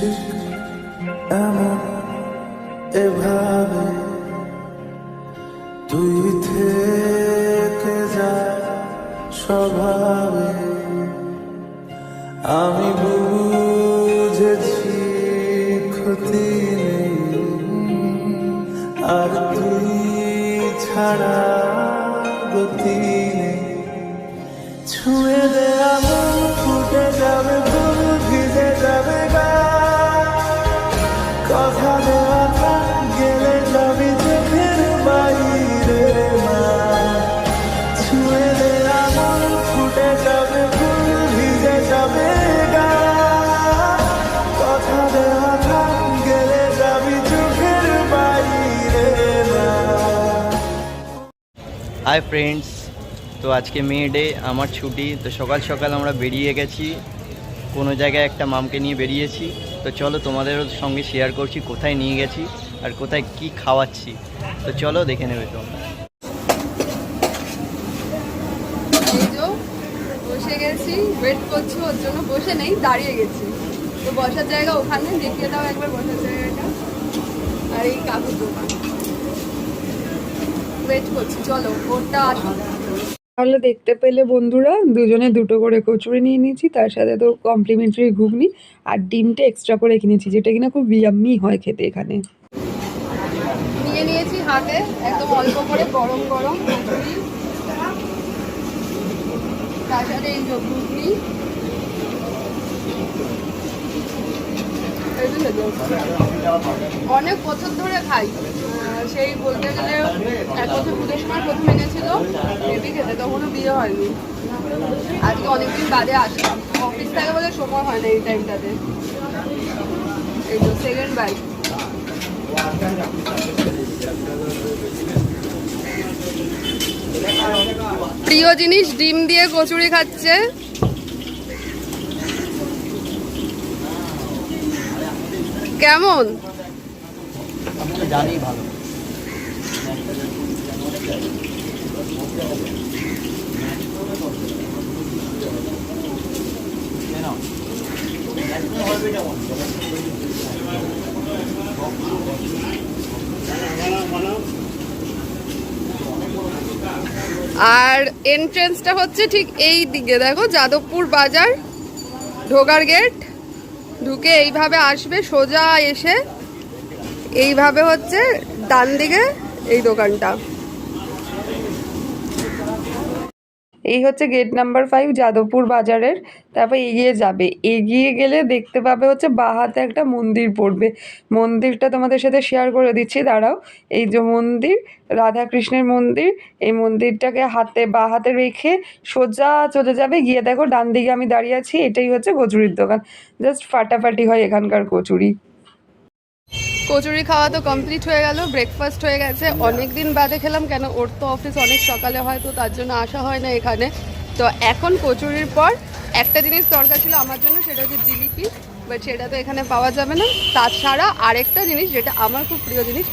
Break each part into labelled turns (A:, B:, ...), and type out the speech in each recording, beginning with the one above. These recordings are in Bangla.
A: ঠিক এমন এভাবে তুই থেকে যা স্বভাবে আমি বুঝেছি ক্ষতি নেই আর তুই ছাড়া গতি নেই ছুঁয়ে দে আমন ফুটে যাবে ফুল ভিজে যাবে গা কথা দেওয়া থাক গেলে যাবি চোখের বাইরে মা ছুঁয়ে দে আমন ফুটে যাবে ফুল ভিজে যাবে গা কথা দেওয়া থাক গেলে যাবি চোখের বাইরে মা।
B: হাই ফ্রেন্ডস, তো আজকে মে ডে, আমার ছুটি। তো সকাল সকাল আমরা বেরিয়ে গেছি কোনো জায়গায়, একটা মামকে নিয়ে বেরিয়েছি। তো চলো তোমাদেরও সঙ্গে শেয়ার করছি কোথায় নিয়ে গেছি আর কোথায় কি খাওয়াচ্ছি। তো চলো দেখে নেবে তোমরা।
C: বসে গেছি, ওয়েট করছি, ওর জন্য বসে নেই, দাঁড়িয়ে গেছি। তো বসার জায়গা ওখানে, দেখিয়ে দাও একবার বসার জায়গাটা। আর এই কাকুর দোকান, ওয়েট করছি, চলো ওরটা আসুন। তাহলে দেখতে পেলে বন্ধুরা, দুজনে দুটো করে কচুরি নিয়ে নিয়েছি, তার সাথে তো কমপ্লিমেন্টারি ঘুগনি আর ডিমটা এক্সট্রা করে কিনেছি, যেটা কিনা খুব ইয়াম্মি হয় খেতে। এখানে নিয়ে নিয়েছি হাতে একদম অল্প করে গরম গরম কচুরি, তার সাথে এই ঘুগনি। অনেক বছর ধরে খাই, সেই বলতে গেলে 1 বছর পুজোর সময় প্রথম এনেছিল বেবি খেতে, তখনও বিয়ে হয়নি। আজকে অনেকদিন বাদে আসলাম, অফিস থেকে বলে সময় হয় না এই টাইমটাতে। এই তো সেকেন্ড বাইক। প্রিয় জিনিস ডিম দিয়ে কচুরি খাচ্ছে। কেমন?
B: আমি তো জানি ভালো।
C: আর এন্ট্রেন্সটা হচ্ছে ঠিক এই দিকে, দেখো যাদবপুর বাজার ঢোকার গেট। ঢুকে এইভাবে আসবে, সোজা এসে এইভাবে হচ্ছে ডান দিকে এই দোকানটা। এই হচ্ছে গেট নাম্বার 5 যাদবপুর বাজারের। তারপর এগিয়ে যাবে, এগিয়ে গেলে দেখতে পাবে হচ্ছে বাঁ হাতে একটা মন্দির পড়বে। মন্দিরটা তোমাদের সাথে শেয়ার করে দিচ্ছি, দাঁড়াও। এই যে মন্দির, রাধাকৃষ্ণের মন্দির, এই মন্দিরটাকে বাঁ হাতে রেখে সোজা চলে যাবে। গিয়ে দেখো ডান দিকে আমি দাঁড়িয়ে আছি, এটাই হচ্ছে কচুরির দোকান। জাস্ট ফাটাফাটি হয় এখানকার কচুরি। কচুরি খাওয়া তো কমপ্লিট হয়ে গেল, ব্রেকফাস্ট হয়ে গেছে। অনেক দিন বাদে খেলাম, কেন ওর তো অফিস অনেক সকালে হয়, তো তার জন্য আসা হয় না এখানে। তো এখন কচুরির পর একটা জিনিস দরকার ছিল আমার জন্য, সেটা হচ্ছে জিলিপি, বাট সেটা তো এখানে পাওয়া যাবে না। তাছাড়া আরেকটা জিনিস যেটা আমার খুব প্রিয় জিনিস,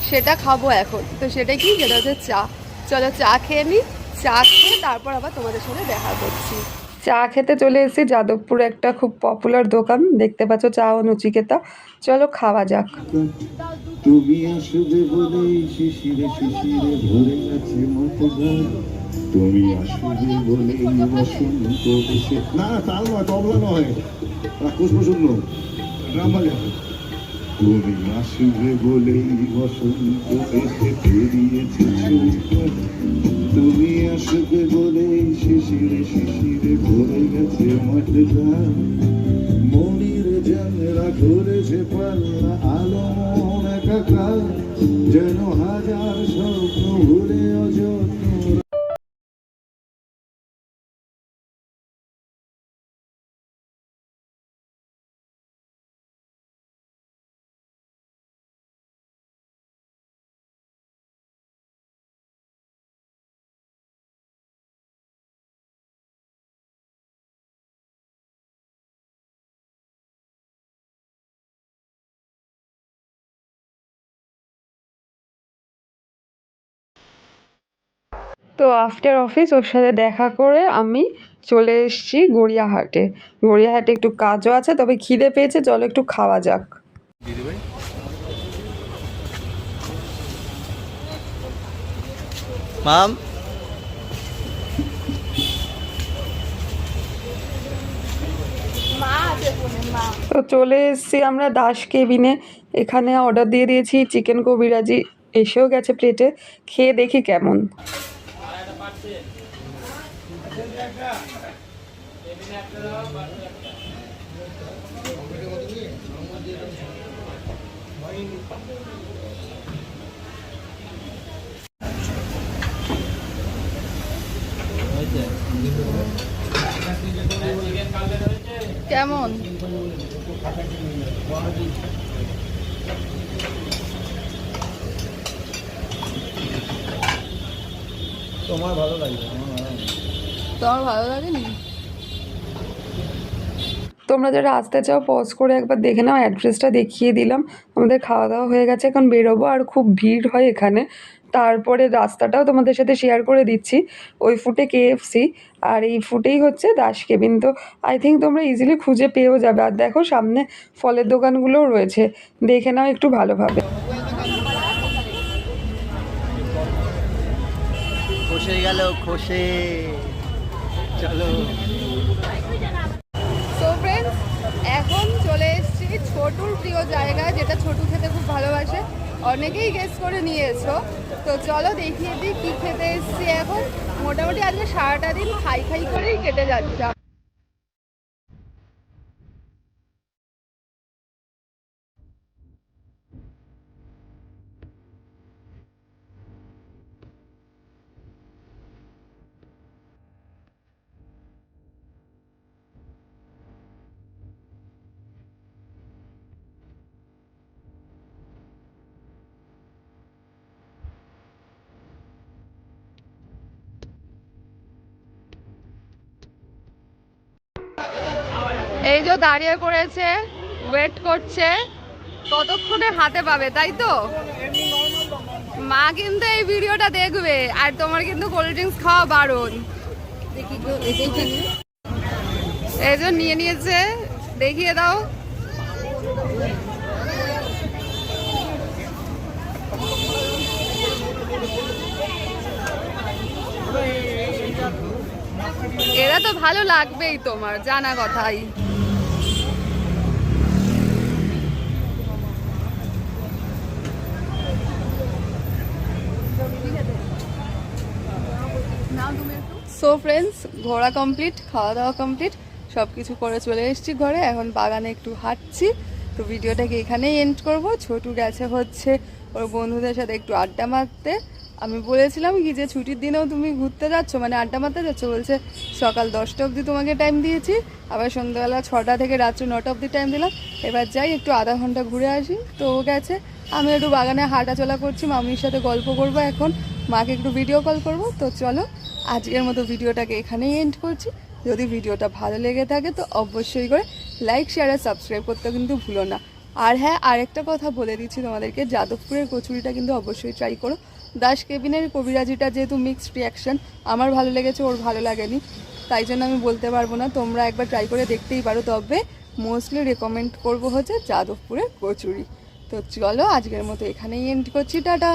C: সেটা খাবো এখন। তো সেটা কি, সেটা হচ্ছে চা। চলো চা খেয়ে নিই, চা খেয়ে তারপর আবার তোমাদের সাথে দেখা করছি। চা খেতে চলে এসেছি যাদবপুরে, একটা খুব পপুলার দোকান, দেখতে পাচ্ছ, চা ও নচিকেতা। চলো খাওয়া যাক।
A: তুমি আসবে বলেই শিশিরে শিশিরে ভরে গেছে মতগান তুমি আসবে বলেই বসন্ত এসে না তাল নয়, তবলা নয়, রাক্ষস প্রসন্ন, ড্রাম বাজাও। তুমি আসবে বলেই বসন্ত এসে পেরিয়েছে ছুটে তুমি আসবে বলেই শিশিরে শিশিরে ভরে গেছে মতগান মনির জানরা করেছে পাল্লা আলো মন একাকার যেন হাজার স্বপ্ন ভুলে অযত্ন।
C: তো আফটার অফিস ওর সাথে দেখা করে আমি চলে এসেছি গড়িয়াহাটে। গড়িয়াহাটে একটু কাজও আছে, তবে খিদে পেয়েছে, চলো একটু খাওয়া যাক।
B: মাম,
C: তো চলে এসেছি আমরা দাস কেবিনে। এখানে অর্ডার দিয়ে দিয়েছি চিকেন কবিরাজি, এসেও গেছে প্লেটে। খেয়ে দেখি কেমন। কেমন?
A: তোমার ভালো লাগবে,
C: তোমার ভালো লাগেনি? তোমরা যারা আসতে চাও পজ করে একবার দেখে নাও, অ্যাড্রেসটা দেখিয়ে দিলাম। আমাদের খাওয়া দাওয়া হয়ে গেছে, এখন বেরোবো। আর খুব ভিড় হয় এখানে। তারপরে রাস্তাটাও তোমাদের সাথে শেয়ার করে দিচ্ছি। ওই ফুটে কেএফসি, আর এই ফুটেই হচ্ছে দাস কেবিন। তো আই থিঙ্ক তোমরা ইজিলি খুঁজে পেয়েও যাবে। আর দেখো সামনে ফলের দোকানগুলোও রয়েছে, দেখে নাও একটু ভালোভাবে।
B: খসে গেল খসে, চলো।
D: সো ফ্রেন্ডস, এখন চলে এসেছি ছোটুর প্রিয় জায়গায়, যেটা ছোটু খেতে খুব ভালোবাসে। অনেকেই গেস করে নিয়েছো, তো চলো দেখিয়ে দিই কী খেতে এসেছি এখন। মোটামুটি আজকে সারাটা দিন খাই খাই করেই কেটে যাচ্ছে। এই যে দাঁড়িয়ে পড়েছে, ওয়েট করছে কতক্ষণে হাতে পাবে, তাই তো? মা কিন্তু এই ভিডিওটা দেখবে, আর তোমার কিন্তু কোল্ড ড্রিঙ্কস খাওয়া বারণ। এই যে নিয়ে নিয়েছে, দেখিয়ে দাও। এরা তো ভালো লাগবেই তোমার, জানা কথাই। সো ফ্রেন্ডস, ঘোরা কমপ্লিট, খাওয়া দাওয়া কমপ্লিট, সব কিছু করে চলে এসেছি ঘরে। এখন বাগানে একটু হাঁটছি। তো ভিডিওটাকে এখানেই এন্ড করব। ছোটু গেছে হচ্ছে ওর বন্ধুদের সাথে একটু আড্ডা মারতে। আমি বলেছিলাম কি যে ছুটির দিনেও তুমি ঘুরতে যাচ্ছ, মানে আড্ডা মারতে যাচ্ছ। বলছে সকাল 10টা অবধি তোমাকে টাইম দিয়েছি, আবার সন্ধ্যাবেলা 6টা থেকে রাত্রি 9টা অবধি টাইম দিলাম, এবার যাই একটু আধা ঘন্টা ঘুরে আসি। তো ও গেছে, আমি একটু বাগানে হাঁটাচলা করছি, মামির সাথে গল্প করবো, এখন মাকে একটু ভিডিও কল করব। তো চলো আজকের মতো ভিডিওটাকে এখানেই এন্ড করছি। যদি ভিডিওটা ভালো লেগে থাকে তো অবশ্যই করে লাইক, শেয়ার আর সাবস্ক্রাইব করতে কিন্তু ভুলো না। আর হ্যাঁ, আরেকটা কথা বলে দিচ্ছি তোমাদেরকে, যাদবপুরের কচুরিটা কিন্তু অবশ্যই ট্রাই করো। দাস কেবিনের কবিরাজিটা যেহেতু মিক্সড রিয়াকশন, আমার ভালো লেগেছে, ওর ভালো লাগেনি, তাই জন্য আমি বলতে পারবো না। তোমরা একবার ট্রাই করে দেখতেই পারো, তবে মোস্টলি রেকমেন্ড করবো হচ্ছে যাদবপুরের কচুরি। তো চলো আজকের মতো এখানেই এন্ড করছি, টাটা।